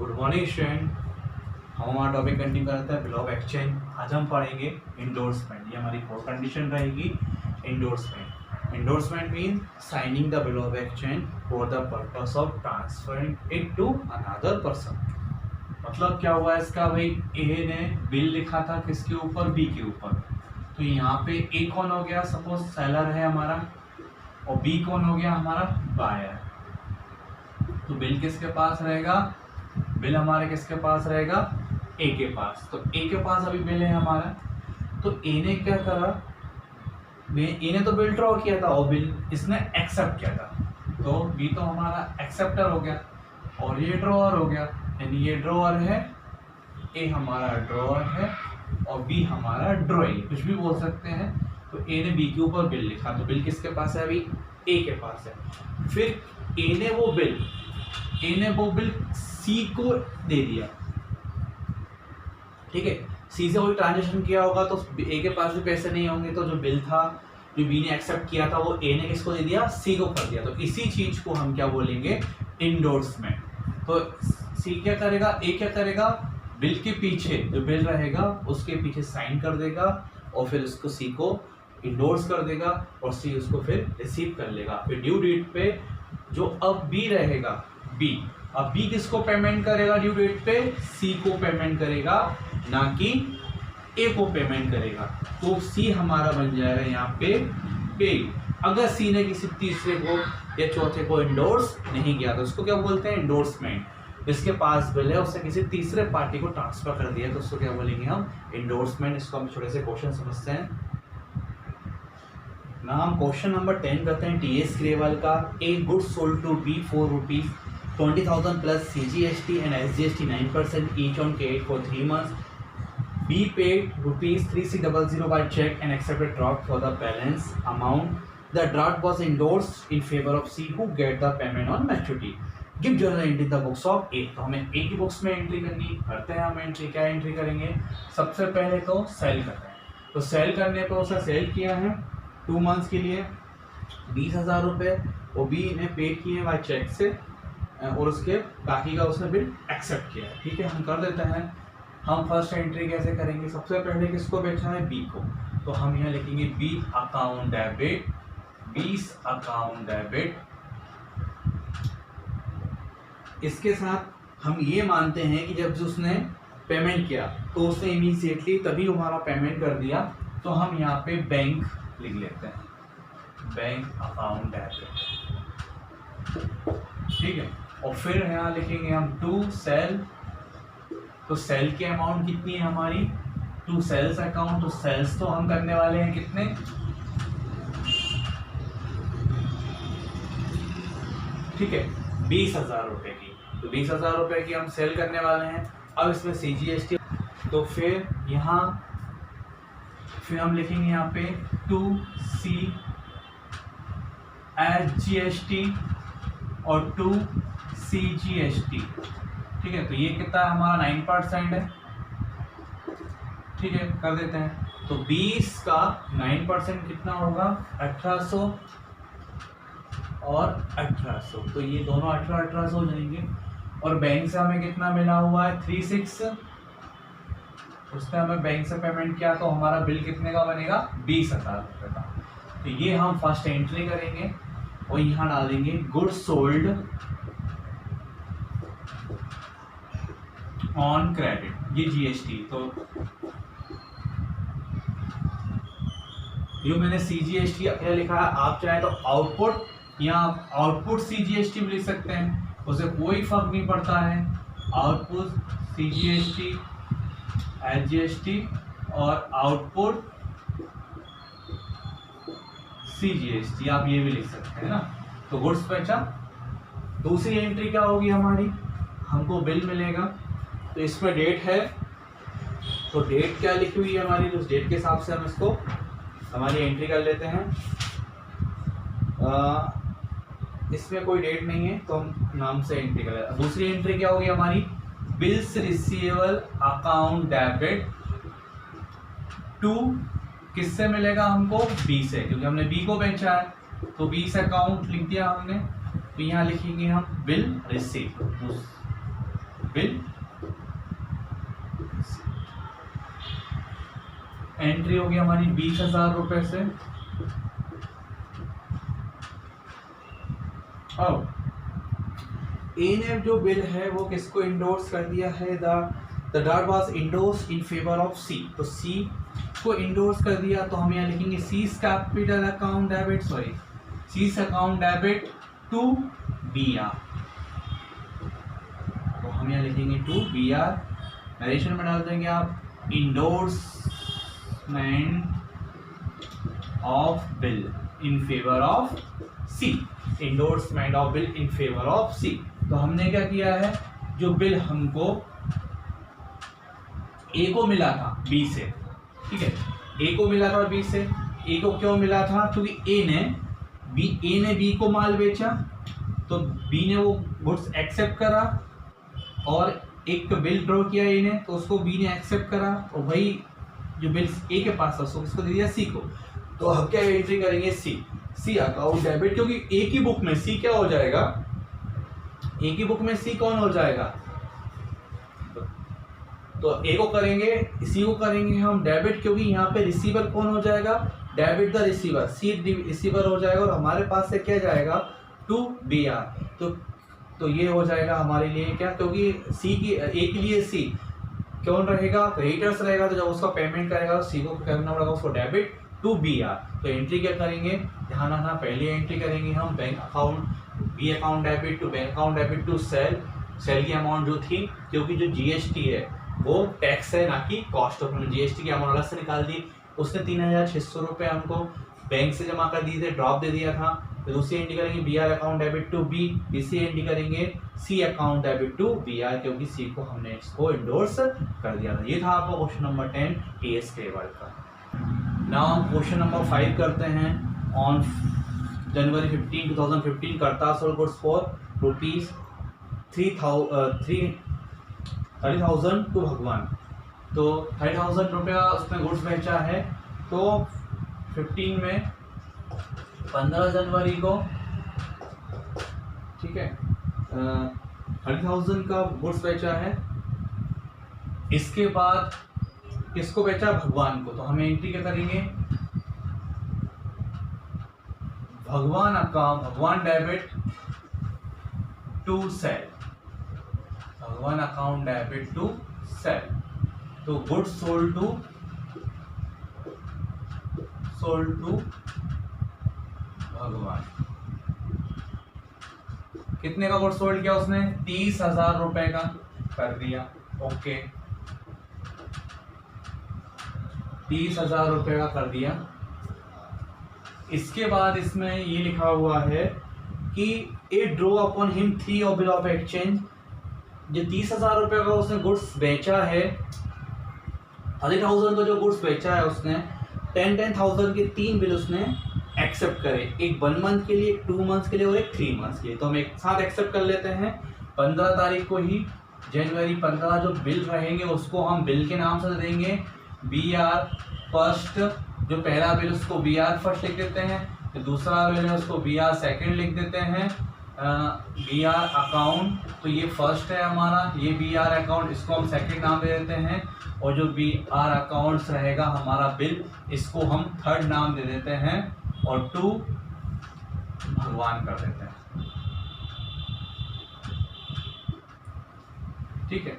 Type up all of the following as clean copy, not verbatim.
Good morning student. हम हमारा topic continue करते हैं बिल ऑफ एक्सचेंज। आज हम पढ़ेंगे इंडोर्समेंट। ये हमारी फोर कंडीशन रहेगी। Endorsement mean signing the bill of exchange for the purpose of transferring it to another person. मतलब क्या हुआ इसका, भाई ए ने बिल लिखा था किसके ऊपर, बी के ऊपर। तो यहाँ पे ए कौन हो गया, सपोज सेलर है हमारा, और बी कौन हो गया, हमारा बायर। तो बिल किसके पास रहेगा, बिल हमारे किसके पास रहेगा, ए के पास। तो ए के पास अभी बिल है हमारा। तो ए ने क्या करा, ए ने तो बिल ड्रॉ किया था और बिल इसने एक्सेप्ट किया था। तो बी तो हमारा एक्सेप्टर हो गया और ये ड्रॉअर हो गया। यानी ये ड्रॉअर है, ए हमारा ड्रॉअर है और बी हमारा ड्रॉई, कुछ भी बोल सकते हैं। तो ए ने बी के ऊपर बिल लिखा, तो बिल किसके पास है, अभी ए के पास है। फिर ए ने वो बिल सी को दे दिया, ठीक है। सी से कोई ट्रांजेक्शन किया होगा तो ए के पास भी पैसे नहीं होंगे, तो जो बिल था जो बी ने एक्सेप्ट किया था वो ए ने किसको दे दिया, सी को कर दिया। तो इसी चीज को हम क्या बोलेंगे, इंडोर्समेंट। तो सी क्या करेगा, ए क्या करेगा, बिल के पीछे जो बिल रहेगा उसके पीछे साइन कर देगा और फिर उसको सी को इंडोर्स कर देगा और सी उसको फिर रिसीव कर लेगा। फिर ड्यू डेट पे जो अब बी रहेगा, बी अब बी किसको पेमेंट करेगा, ड्यू डेट पे सी को पेमेंट करेगा, ना कि ए को पेमेंट करेगा। तो सी हमारा बन जाएगा यहाँ पे पे। अगर सी ने किसी तीसरे को या चौथे को इंडोर्स नहीं किया तो उसको क्या बोलते हैं, इंडोर्समेंट। जिसके पास बिल है उसने किसी तीसरे पार्टी को ट्रांसफर कर दिया तो उसको क्या बोलेंगे हम, इंडोर्समेंट। इसको हम छोटे से क्वेश्चन समझते हैं ना। हम क्वेश्चन नंबर 10 करते हैं टीएस ग्रेवाल का। A goods sold to B for rupees 20,000 plus CGST and SGST 9% each on paid for 3 months. B paid rupees 3600 by check and accepted draft for the balance amount. The draft was endorsed in favor of C who get the payment on maturity. Give journal entry the books of A. तो हमें A की books में entry करनी, करते हैं हम entry. क्या entry करेंगे, सबसे पहले तो सेल कर रहे हैं। तो सेल करने पे उसने सेल किया है 2 मंथ्स के लिए 20,000 रुपये, और बी ने पेड किए हैं बाय चेक से और उसके बाकी का उसने बिल एक्सेप्ट किया है, ठीक है। हम कर देते हैं। हम फर्स्ट एंट्री कैसे करेंगे, सबसे पहले किसको बेचा है, बी को। तो हम यहाँ लिखेंगे B account debit, 20 account debit. इसके साथ हम ये मानते हैं कि जब उसने पेमेंट किया तो उसने इमीडिएटली तभी हमारा पेमेंट कर दिया। तो हम यहाँ पे बैंक लिख लेते हैं, बैंक अकाउंट डेबिट, ठीक है। और फिर यहाँ लिखेंगे हम टू सेल। तो सेल की अमाउंट कितनी है हमारी, टू सेल्स अकाउंट। तो सेल्स तो हम करने वाले हैं कितने, ठीक है, 20,000 रुपए की। तो 20,000 रुपए की हम सेल करने वाले हैं। अब इसमें CGST, तो फिर हम लिखेंगे यहाँ पे टू सी SGST और टू CGST, ठीक है। तो ये कितना है हमारा, 9% है, ठीक है, कर देते हैं। तो 20 का 9% कितना होगा, 1800 और 1800। तो ये दोनों 1800 हो जाएंगे। और बैंक से हमें कितना मिला हुआ है, 36। उसने हमें बैंक से पेमेंट किया तो हमारा बिल कितने का बनेगा, 20,000 रुपये का। तो ये हम फर्स्ट एंट्री करेंगे और यहाँ डालेंगे गुड्स सोल्ड ऑन क्रेडिट, ये GST। तो ये मैंने CGST क्या लिखा है, आप चाहे तो आउटपुट या आउटपुट CGST भी लिख सकते हैं, उसे कोई फर्क नहीं पड़ता है। आउटपुट CGST SGST और आउटपुट CGST आप ये भी लिख सकते हैं ना। तो गुड्स बेचा। दूसरी एंट्री क्या होगी हमारी, हमको बिल मिलेगा। तो इसमें डेट है, तो डेट क्या लिखी हुई है हमारी, उस डेट के हिसाब से हम इसको हमारी एंट्री कर लेते हैं। इसमें कोई डेट नहीं है तो हम नाम से एंट्री कर लेते हैं। दूसरी एंट्री क्या होगी हमारी, bills receivable account debit to, किससे मिलेगा हमको, बी से, क्योंकि हमने बी को बेचा है। तो बी से अकाउंट लिख दिया हमने। तो यहाँ लिखेंगे हम बिल रिसीव। बिल एंट्री होगी हमारी 20,000 रुपए से। अब ए ने जो बिल है वो किसको इंडोर्स कर दिया है, the draft was endorse in favour of C, तो सी को इंडोर्स कर दिया, तो हम यहाँ लिखेंगे C's capital account debit, sorry C's account debit to B R, तो हम यहाँ लिखेंगे टू बी आर, नरेशन में डाल देंगे आप endorsement of bill in favour of C, endorsement of bill in favour of C. तो हमने क्या किया है, जो बिल हमको ए को मिला था बी से, ठीक है, ए को मिला था बी से, ए को क्यों मिला था, क्योंकि ए ने बी को माल बेचा, तो बी ने वो गुड्स एक्सेप्ट करा और एक बिल ड्रॉ किया ए ने, तो उसको बी ने एक्सेप्ट करा, और वही जो बिल ए के पास था उसको किसको दे दिया, सी को। तो हम क्या एंट्री करेंगे, सी अकाउंट डेबिट, क्योंकि ए की बुक में सी क्या हो जाएगा, ए की बुक में सी कौन हो जाएगा, तो ए को करेंगे, सी को करेंगे हम डेबिट, क्योंकि यहाँ पे रिसीवर कौन हो जाएगा, debit the receiver, C receiver हो जाएगा, और हमारे पास से क्या जाएगा टू बी आर, तो ये हो जाएगा हमारे लिए क्या, क्योंकि सी की ए के लिए सी कौन रहेगा, क्रेडिटर्स रहेगा, तो जब उसका पेमेंट करेगा तो सी को करना पड़ेगा उसको डेबिट टू बी आर। तो एंट्री क्या करेंगे, ध्यान रखना, पहली एंट्री करेंगे हम bank account, B account debit to bank account debit to sale की अमाउंट जो थी, क्योंकि जो जीएसटी है वो टैक्स है ना कि कॉस्ट ऑफ, जीएसटी की अमाउंट अलग से निकाल दी, उसने 3,600 रुपये हमको बैंक से जमा कर दिए थे, ड्रॉप दे दिया था। तो दूसरी एंट्री करेंगे B R account debit to B, तीसरी एंट्री करेंगे C account debit to B R, क्योंकि सी को हमने इसको इंडोर्स कर दिया था। ये था आपका क्वेश्चन नंबर 10 टीएस टेबल का। नाउ क्वेश्चन नंबर 5 करते हैं। ऑन जनवरी 15, 2015 करता सोल्ड गुड्स फॉर ₹30,000 टू भगवान, तो 30,000 रुपया उसने गुड्स बेचा है। तो 15 में 15 जनवरी को, ठीक है, 30,000 का गुड्स बेचा है। इसके बाद किसको बेचा, भगवान को, तो हमें एंट्री क्या करेंगे, भगवान अकाउंट, भगवान डेबिट टू सेल, भगवान अकाउंट डेबिट टू सेल, तो गुड्स सोल्ड टू भगवान, कितने का गुड्स सोल्ड किया उसने, 30,000 रुपए का कर दिया, ओके, 30,000 रुपए का कर दिया। इसके बाद इसमें ये लिखा हुआ है कि A draw upon him 3 of bill of exchange, जो 30,000 रुपए का उसने गुड्स बेचा है, 30,000 का जो गुड्स बेचा है उसने 10,000 के 3 बिल उसने एक्सेप्ट करे, एक 1 मंथ के लिए, एक 2 मंथ्स के लिए और एक 3 मंथ्स के लिए। तो हम एक साथ एक्सेप्ट कर लेते हैं। 15 तारीख को ही, जनवरी 15 जो बिल रहेंगे उसको हम बिल के नाम से देंगे बी आर फर्स्ट, जो पहला बिल उसको बी आर फर्स्ट लिख देते हैं, जो दूसरा बिल है उसको बी आर सेकेंड लिख देते हैं। बी आर अकाउंट, तो ये फर्स्ट है हमारा, ये बी आर अकाउंट, इसको हम सेकेंड नाम दे देते हैं, और जो बी आर अकाउंट्स रहेगा हमारा बिल, इसको हम थर्ड नाम दे देते हैं, और टू भगवान कर देते हैं, ठीक है।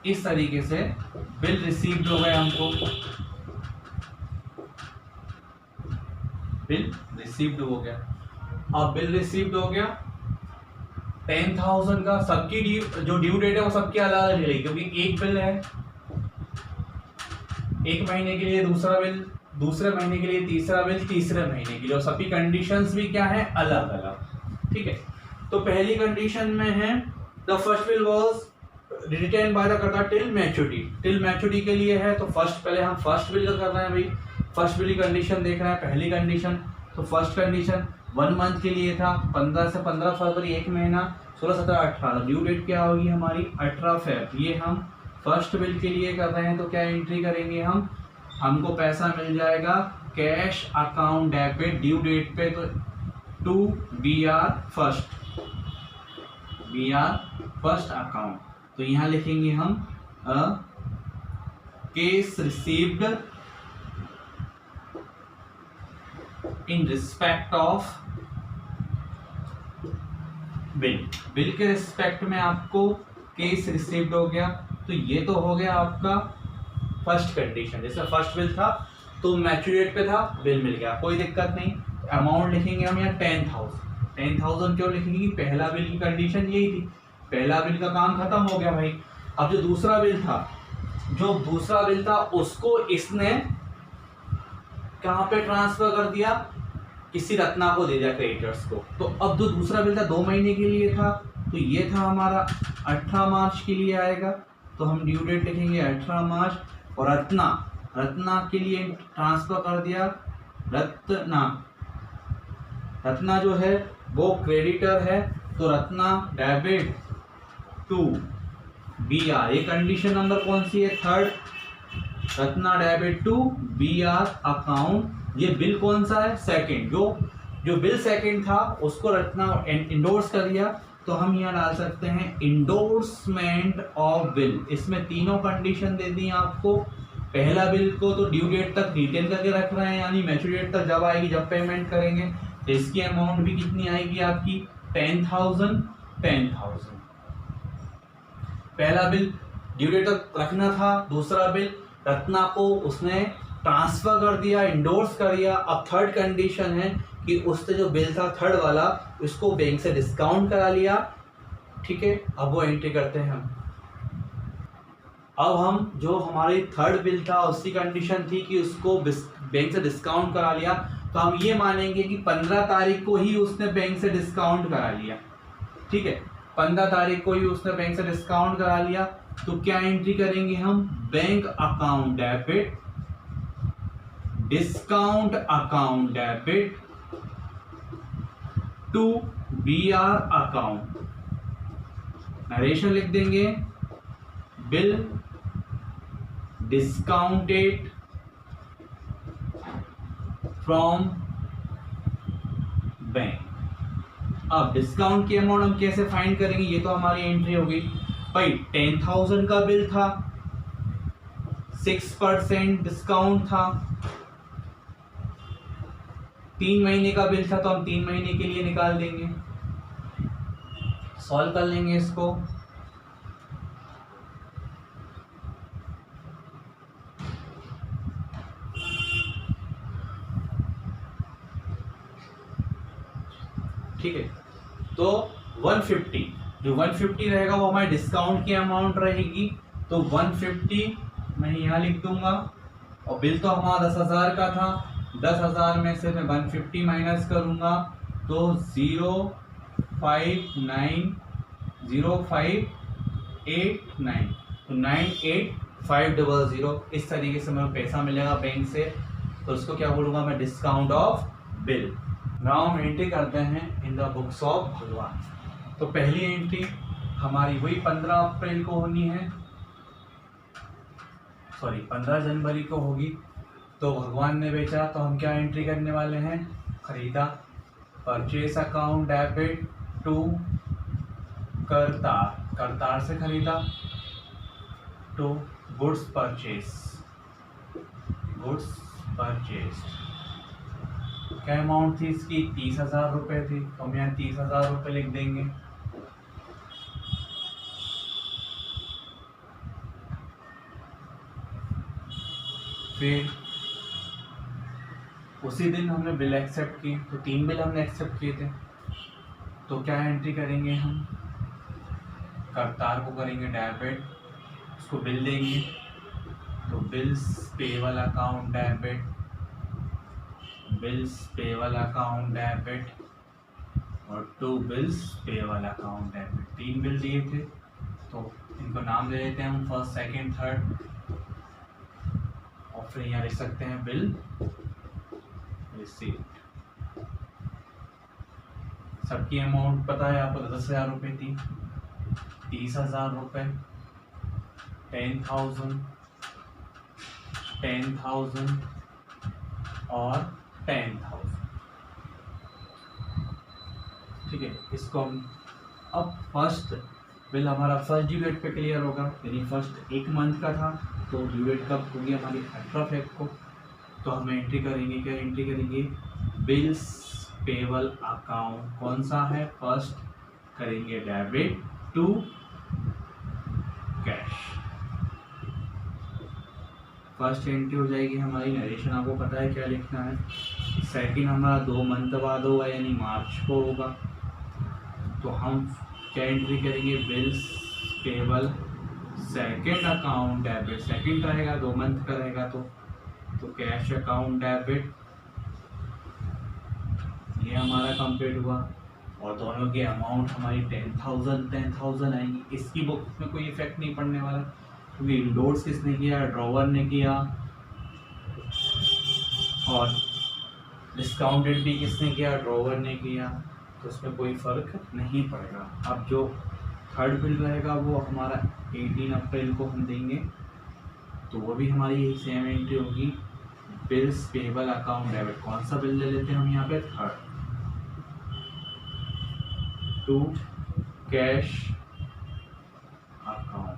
इस तरीके से बिल रिसीव्ड हो गए, हमको बिल रिसीव्ड हो गया। अब बिल रिसीव्ड हो गया 10,000 का, सबकी जो ड्यू डेट है वो सबकी अलग अलग रहेगी, क्योंकि एक बिल है, एक महीने के लिए दूसरा बिल, दूसरे महीने के लिए तीसरा बिल, तीसरे महीने के लिए, और सबकी कंडीशंस भी क्या है, अलग अलग, ठीक है। तो पहली कंडीशन में है the first bill was written by the कर्ता टिल मैच्योरिटी के लिए है, तो फर्स्ट, पहले हम फर्स्ट बिल का कर रहे हैं भाई, फर्स्ट बिल की कंडीशन देख रहे हैं, पहली कंडीशन। तो फर्स्ट कंडीशन 1 मंथ के लिए था, 15 से 15 फरवरी, एक महीना, 16, 17, 18, ड्यू डेट क्या होगी हमारी 18 फेब, ये हम फर्स्ट बिल के लिए कर रहे हैं। तो क्या एंट्री करेंगे हम, हमको पैसा मिल जाएगा cash account debit due date पे, तो to B R first account, तो यहाँ लिखेंगे हम cash received in respect of bill. Bill के रिस्पेक्ट में आपको केस रिसीव्ड हो गया। तो ये तो हो गया आपका फर्स्ट कंडीशन। जैसे फर्स्ट बिल था तो मैच्योर डेट पे था, बिल मिल गया, कोई दिक्कत नहीं। अमाउंट लिखेंगे हम यहाँ 10,000। 10,000 क्यों लिखेंगे कि पहला बिल की कंडीशन यही थी, पहला बिल का काम खत्म हो गया भाई। अब जो दूसरा बिल था उसको इसने कहाँ पे ट्रांसफर कर दिया, किसी रत्ना को दे दिया, क्रेडिटर्स को। तो अब जो दूसरा बिल था 2 महीने के लिए था, तो ये था हमारा 18 मार्च के लिए आएगा। तो हम ड्यू डेट लिखेंगे 18 मार्च। और रत्ना के लिए ट्रांसफर कर दिया। रत्ना जो है वो क्रेडिटर है, तो रत्ना डेबिट टू BR। ये कंडीशन नंबर कौन सी है, third. Ratna debit to BR account. ये बिल कौन सा है, सेकंड। जो बिल सेकंड था उसको रत्ना इंडोर्स कर दिया, तो हम यहाँ डाल सकते हैं इंडोर्समेंट ऑफ बिल। इसमें तीनों कंडीशन दे दी आपको। पहला बिल को तो ड्यू डेट तक रिटेन करके रख रहे हैं, यानी मैच्योर डेट तक जब आएगी, जब पेमेंट करेंगे, तो इसकी अमाउंट भी कितनी आएगी आपकी 10,000। पहला बिल ड्यू डेट तक रखना था, दूसरा बिल रत्ना को उसने ट्रांसफर कर दिया, इंडोर्स कर दिया। अब थर्ड कंडीशन है कि उससे जो बिल था थर्ड वाला, उसको बैंक से डिस्काउंट करा लिया। ठीक है, अब वो एंट्री करते हैं हम। अब हम जो हमारी थर्ड बिल था उसकी कंडीशन थी कि उसको बैंक से डिस्काउंट करा लिया, तो हम ये मानेंगे कि 15 तारीख को ही उसने बैंक से डिस्काउंट करा लिया। ठीक है, 15 तारीख को ही उसने बैंक से डिस्काउंट करा लिया। तो क्या एंट्री करेंगे हम, bank account debit, discount account debit to BR account. Narration लिख देंगे, बिल डिस्काउंटेड फ्रॉम बैंक। अब डिस्काउंट की अमाउंट हम कैसे फाइंड करेंगे, ये तो हमारी एंट्री होगी भाई। 10,000 का बिल था, 6% डिस्काउंट था, 3 महीने का बिल था, तो हम 3 महीने के लिए निकाल देंगे। सॉल्व कर लेंगे इसको। ठीक है, तो 150 जो 150 रहेगा वो हमारे डिस्काउंट की अमाउंट रहेगी। तो 150 मैं यहाँ लिख दूंगा। और बिल तो हमारा 10,000 का था, 10,000 में से मैं 150 माइनस करूंगा, तो 0590589, तो 98,500। इस तरीके से मेरे पैसा मिलेगा बैंक से, तो उसको क्या बोलूँगा मैं, डिस्काउंट ऑफ बिल। नाउ हम एंट्री करते हैं इन द बुक्स ऑफ भगवान। तो पहली एंट्री हमारी वही 15 अप्रैल को होनी है, 15 जनवरी को होगी। तो भगवान ने बेचा, तो हम क्या एंट्री करने वाले हैं, खरीदा। Purchase account debit to Kartar से खरीदा, टू गुड्स परचेस। क्या अमाउंट थी इसकी, 30,000 रुपये थी, तो हम यहाँ 30,000 रुपये लिख देंगे। फिर उसी दिन हमने बिल एक्सेप्ट की, तो 3 बिल हमने एक्सेप्ट किए थे। तो क्या एंट्री करेंगे हम, करतार को करेंगे डेबिट, उसको बिल देंगे, तो bills payable account debit, bills payable account debit, और 2 bills payable account debit. 3 bill दिए थे, तो इनको नाम दे देते हैं हम, फर्स्ट, सेकंड, थर्ड। और फिर यहाँ लिख सकते हैं बिल रिसीव्ड। सबकी अमाउंट पता है आपको, 10,000 रुपये थी, 30,000 रुपये, 10,000 और 10,000। ठीक है, इसको हम अब फर्स्ट बिल हमारा फर्स्ट ड्यू डेट पे क्लियर होगा, यानी फर्स्ट एक मंथ का था तो ड्यू डेट कब होगी हमारी 18 फेब को। तो हम एंट्री करेंगे, क्या एंट्री करेंगे, बिल्स पेबल अकाउंट कौन सा है, फर्स्ट करेंगे debit to cash. First entry हो जाएगी हमारी, नरेशन आपको पता है क्या लिखना है। सेकंड हमारा 2 मंथ बाद होगा यानी मार्च को होगा, तो हम क्या एंट्री करेंगे, bills payable second account debit, second रहेगा 2 मंथ का रहेगा तो कैश अकाउंट डेबिट, ये हमारा कंप्लीट हुआ। और दोनों की अमाउंट हमारी 10,000 आएंगी। इसकी बुक में कोई इफेक्ट नहीं पड़ने वाला क्योंकि इंडोर्स किसने किया, ड्रॉवर ने किया, और डिस्काउंटेड भी किसने किया, ड्रॉवर ने किया, तो उसमें कोई फ़र्क नहीं पड़ेगा। अब जो थर्ड बिल रहेगा वो हमारा 18 अप्रैल को हम देंगे, तो वो भी हमारी यही सेम एंट्री होगी, बिल्स पेबल अकाउंट डेबिट। कौन सा बिल ले लेते हैं हम यहाँ पे, थर्ड, टू कैश अकाउंट।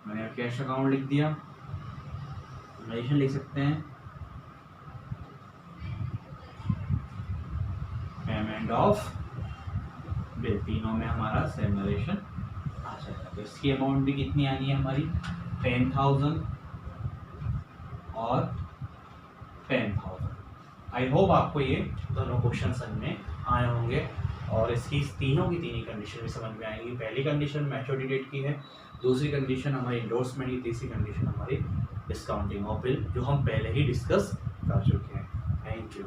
मैंने कैश अकाउंट लिख दिया, नरेशन लिख सकते हैं, पेमेंट ऑफ बिल, तीनों में हमारा सेम नरेशन आ जाएगा। तो इसकी अमाउंट भी कितनी आनी है हमारी, 10,000 और 10,000। आई होप आपको ये दोनों क्वेश्चन समझ में आए होंगे और इसकी तीनों की तीन कंडीशन भी समझ में आएंगी। पहली कंडीशन मैच्योरिटी डेट की है, दूसरी कंडीशन हमारी इंडोर्समेंट की, तीसरी कंडीशन हमारी डिस्काउंटिंग ऑफ बिल जो हम पहले ही डिस्कस कर चुके हैं। Thank you.